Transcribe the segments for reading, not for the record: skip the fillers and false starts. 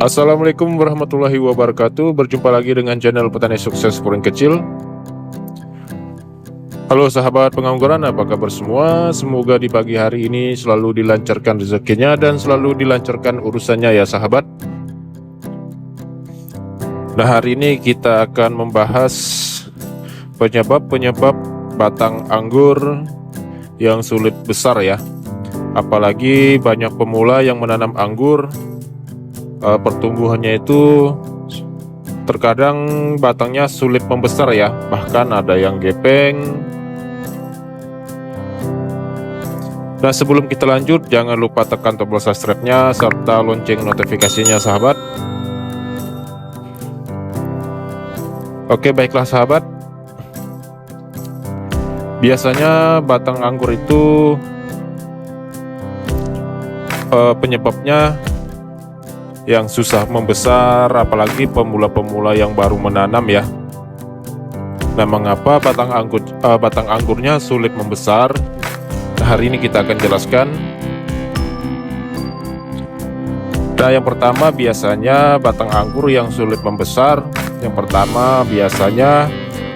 Assalamualaikum warahmatullahi wabarakatuh. Berjumpa lagi dengan channel Petani Sukses Puring Kecil. Halo sahabat pengangguran, apa kabar semua? Semoga di pagi hari ini selalu dilancarkan rezekinya dan selalu dilancarkan urusannya ya sahabat. Nah, hari ini kita akan membahas penyebab batang anggur yang sulit besar ya. Apalagi banyak pemula yang menanam anggur, pertumbuhannya itu terkadang batangnya sulit membesar ya, bahkan ada yang gepeng. Nah, sebelum kita lanjut, jangan lupa tekan tombol subscribe-nya serta lonceng notifikasinya sahabat. Oke, baiklah sahabat. Biasanya batang anggur itu penyebabnya yang susah membesar, apalagi pemula-pemula yang baru menanam ya. Nah, mengapa batang anggurnya sulit membesar? Nah, hari ini kita akan jelaskan. Nah, yang pertama biasanya batang anggur yang sulit membesar. Yang pertama biasanya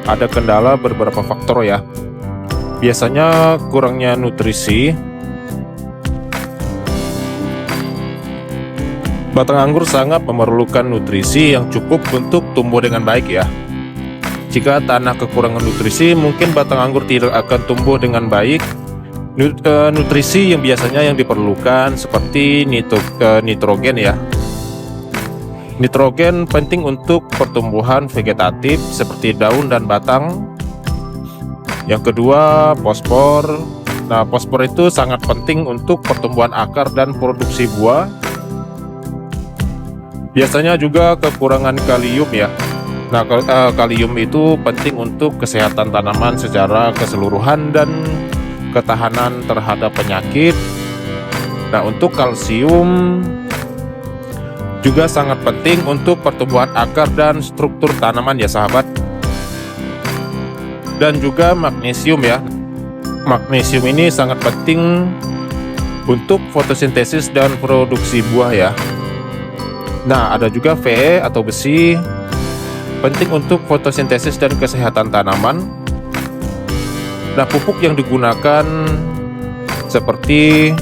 ada kendala beberapa faktor ya. Biasanya kurangnya nutrisi. Batang anggur sangat memerlukan nutrisi yang cukup untuk tumbuh dengan baik ya. Jika tanah kekurangan nutrisi, mungkin batang anggur tidak akan tumbuh dengan baik. Nutrisi yang biasanya yang diperlukan seperti nitrogen ya. Nitrogen penting untuk pertumbuhan vegetatif seperti daun dan batang. Yang kedua, fosfor. Nah, fosfor itu sangat penting untuk pertumbuhan akar dan produksi buah. Biasanya juga kekurangan kalium ya. Nah, kalium itu penting untuk kesehatan tanaman secara keseluruhan dan ketahanan terhadap penyakit. Nah, untuk kalsium juga sangat penting untuk pertumbuhan akar dan struktur tanaman ya sahabat. Dan juga magnesium ya. Magnesium ini sangat penting untuk fotosintesis dan produksi buah ya. Nah, ada juga Fe atau besi, penting untuk fotosintesis dan kesehatan tanaman. Nah, pupuk yang digunakan seperti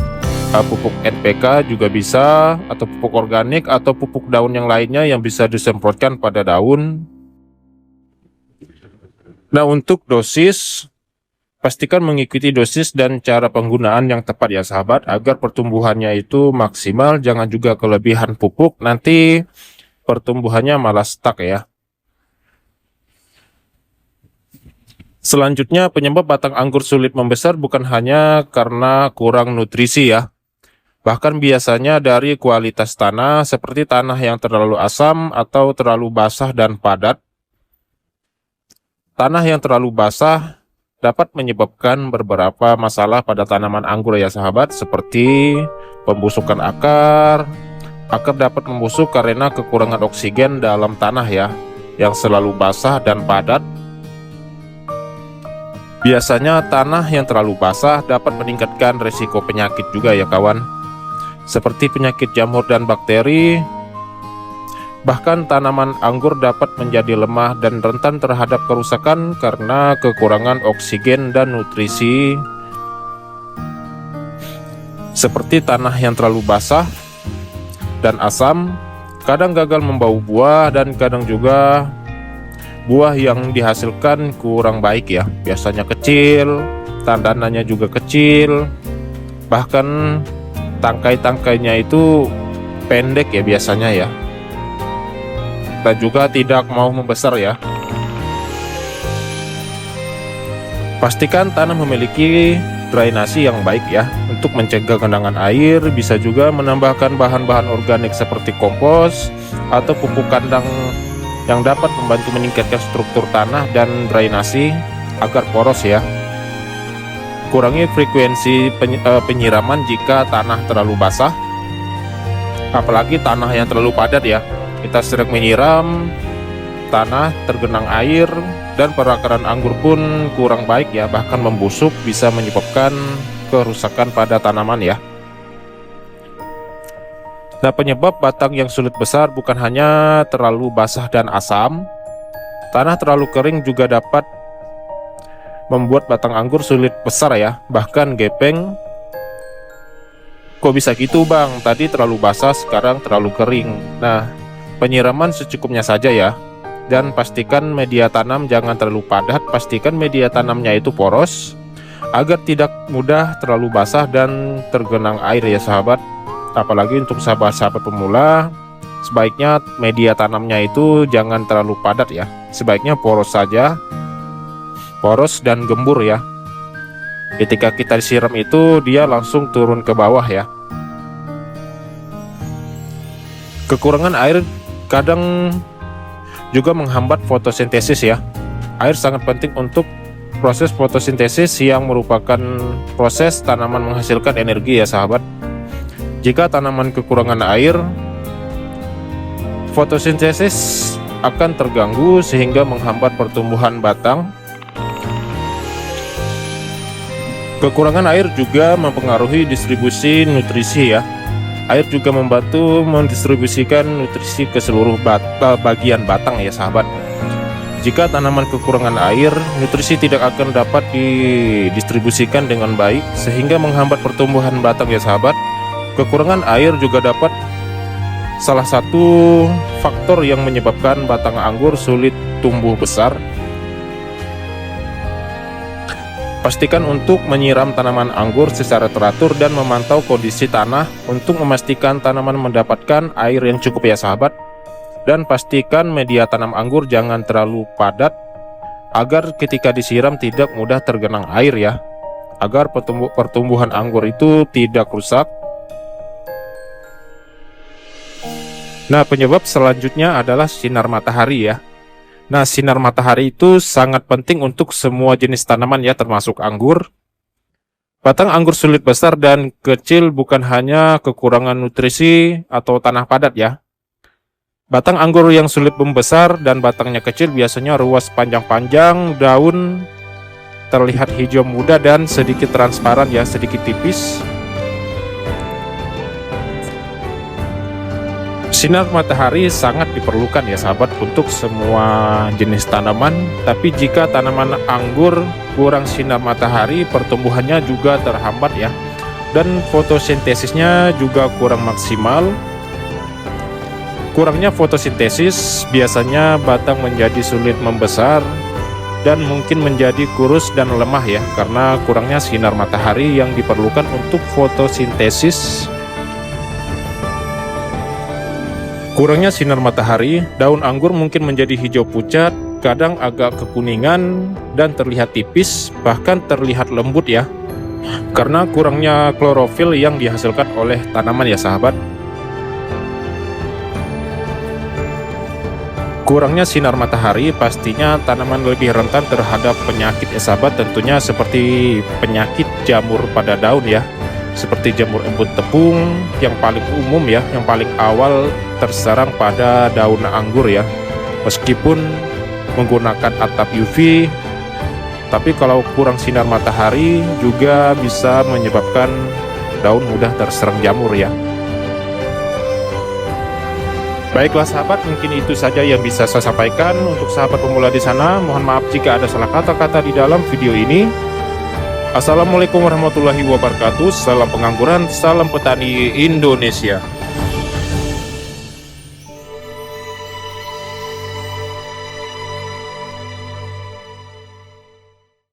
pupuk NPK juga bisa, atau pupuk organik, atau pupuk daun yang lainnya yang bisa disemprotkan pada daun. Nah, untuk dosis, pastikan mengikuti dosis dan cara penggunaan yang tepat ya sahabat, agar pertumbuhannya itu maksimal. Jangan juga kelebihan pupuk, nanti pertumbuhannya malah stuck ya. Selanjutnya, penyebab batang anggur sulit membesar bukan hanya karena kurang nutrisi ya. Bahkan biasanya dari kualitas tanah, seperti tanah yang terlalu asam atau terlalu basah dan padat. Tanah yang terlalu basah dapat menyebabkan beberapa masalah pada tanaman anggur ya sahabat, seperti pembusukan akar. Akar dapat membusuk karena kekurangan oksigen dalam tanah ya, yang selalu basah dan padat. Biasanya tanah yang terlalu basah dapat meningkatkan risiko penyakit juga ya kawan, seperti penyakit jamur dan bakteri. Bahkan tanaman anggur dapat menjadi lemah dan rentan terhadap kerusakan karena kekurangan oksigen dan nutrisi. Seperti tanah yang terlalu basah dan asam, kadang gagal membau buah, dan kadang juga buah yang dihasilkan kurang baik ya. Biasanya kecil, tandanannya juga kecil, bahkan tangkai-tangkainya itu pendek ya biasanya ya, dan juga tidak mau membesar ya. Pastikan tanah memiliki drainasi yang baik ya, untuk mencegah genangan air. Bisa juga menambahkan bahan-bahan organik seperti kompos atau pupuk kandang yang dapat membantu meningkatkan struktur tanah dan drainasi agar poros ya. Kurangi frekuensi penyiraman jika tanah terlalu basah, apalagi tanah yang terlalu padat ya. Kita sering menyiram, tanah tergenang air, dan perakaran anggur pun kurang baik ya, bahkan membusuk, bisa menyebabkan kerusakan pada tanaman ya. Nah, penyebab batang yang sulit besar bukan hanya terlalu basah dan asam. Tanah terlalu kering juga dapat membuat batang anggur sulit besar ya, bahkan gepeng. Kok bisa gitu bang? Tadi terlalu basah, sekarang terlalu kering. Nah, penyiraman secukupnya saja ya. Dan pastikan media tanam jangan terlalu padat. Pastikan media tanamnya itu poros, agar tidak mudah terlalu basah dan tergenang air ya sahabat. Apalagi untuk sahabat-sahabat pemula, sebaiknya media tanamnya itu jangan terlalu padat ya. Sebaiknya poros saja, poros dan gembur ya. Ketika kita disiram itu dia langsung turun ke bawah ya. Kekurangan air kadang juga menghambat fotosintesis ya. Air sangat penting untuk proses fotosintesis yang merupakan proses tanaman menghasilkan energi ya sahabat. Jika tanaman kekurangan air, fotosintesis akan terganggu sehingga menghambat pertumbuhan batang. Kekurangan air juga mempengaruhi distribusi nutrisi ya. Air juga membantu mendistribusikan nutrisi ke seluruh bagian batang ya sahabat. Jika tanaman kekurangan air, nutrisi tidak akan dapat didistribusikan dengan baik sehingga menghambat pertumbuhan batang ya sahabat. Kekurangan air juga dapat salah satu faktor yang menyebabkan batang anggur sulit tumbuh besar. Pastikan untuk menyiram tanaman anggur secara teratur dan memantau kondisi tanah untuk memastikan tanaman mendapatkan air yang cukup ya sahabat. Dan pastikan media tanam anggur jangan terlalu padat agar ketika disiram tidak mudah tergenang air ya, agar pertumbuhan anggur itu tidak rusak. Nah, penyebab selanjutnya adalah sinar matahari ya. Nah, sinar matahari itu sangat penting untuk semua jenis tanaman ya, termasuk anggur. Batang anggur sulit besar dan kecil bukan hanya kekurangan nutrisi atau tanah padat ya. Batang anggur yang sulit membesar dan batangnya kecil biasanya ruas panjang-panjang, daun terlihat hijau muda dan sedikit transparan ya, sedikit tipis. Sinar matahari sangat diperlukan ya sahabat untuk semua jenis tanaman. Tapi jika tanaman anggur kurang sinar matahari, pertumbuhannya juga terhambat ya. Dan fotosintesisnya juga kurang maksimal. Kurangnya fotosintesis biasanya batang menjadi sulit membesar dan mungkin menjadi kurus dan lemah ya, karena kurangnya sinar matahari yang diperlukan untuk fotosintesis. Kurangnya sinar matahari, daun anggur mungkin menjadi hijau pucat, kadang agak kekuningan dan terlihat tipis, bahkan terlihat lembut ya, karena kurangnya klorofil yang dihasilkan oleh tanaman ya sahabat. Kurangnya sinar matahari pastinya tanaman lebih rentan terhadap penyakit ya sahabat, tentunya seperti penyakit jamur pada daun ya, seperti jamur embun tepung yang paling umum ya, yang paling awal terserang pada daun anggur ya. Meskipun menggunakan atap UV, tapi kalau kurang sinar matahari juga bisa menyebabkan daun mudah terserang jamur ya. Baiklah sahabat, mungkin itu saja yang bisa saya sampaikan untuk sahabat pemula di sana. Mohon maaf jika ada salah kata-kata di dalam video ini. Assalamualaikum warahmatullahi wabarakatuh. Salam pengangguran, salam petani Indonesia.